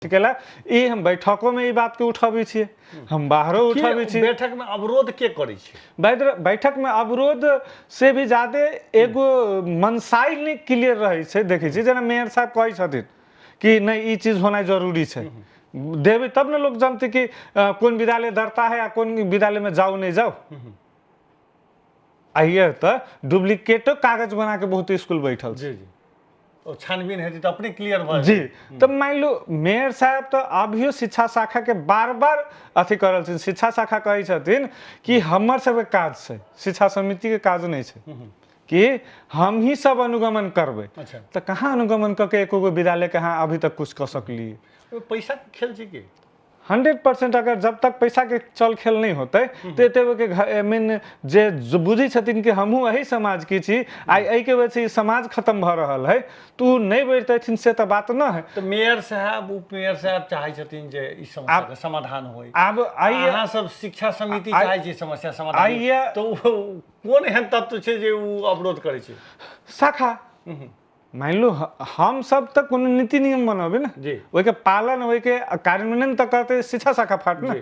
केला ई हम बैठकों में ई बात के उठाबी छियै, हम बाहरो उठाबी छियै। बैठक में अवरोध के करै छै? बैठक में अवरोध से भी ज्यादा एगो मनसाई नहीं क्लियर रहे छै। देखै छी जेना मेयर साहब कहै छथिन कि नहीं ई चीज होना जरूरी छै, देवे तब ना लोग जानते कि कौन विद्यालय डरता है या कौन विद्यालय में जाओ नहीं जाओ। आइए तो डुप्लीकेटो कागज बना के बहुत स्कूल बैठल जी जी, और छानबीन हेतै तो अपने क्लियर भऽ जी। तो मान लो मेयर साहब तो अभियो शिक्षा शाखा के बार बार अथी करल छथिन। शिक्षा शाखा कहै छथिन कि हमर सबके काज छै, शिक्षा समिति के काज नहीं छै कि हम ही सब अनुगमन करबै। अच्छा, तो कहाँ अनुगमन करके एको गो विद्यालय के अहाँ अभी तक कुछ कर सकलिए? पैसा के खेल छै कि 100% अगर जब तक पैसा के चल खेल नहीं होते तो एते के मीन जे बुझी छथिन कि हमहू यही समाज की छी, आई एहि के वजह से समाज खत्म भ रहल है, तो नहीं बैठते से तो बात ना है। तो मेयर साहब उप मेयर साहब चाहे छथिन जे ई समस्या के समाधान होय। अब आइए अहाँ सब शिक्षा समिति चाहे छी समस्या समाधान आइए तो कोन एहन तत्व छै जे उ अवरोध करै छै? शाखा मान लो हम सब तक कोनो नीति नियम बनाबे ना, जी, ओके पालन ओके कार्यान्वयन तक करते शिक्षा शाखा फाट ना।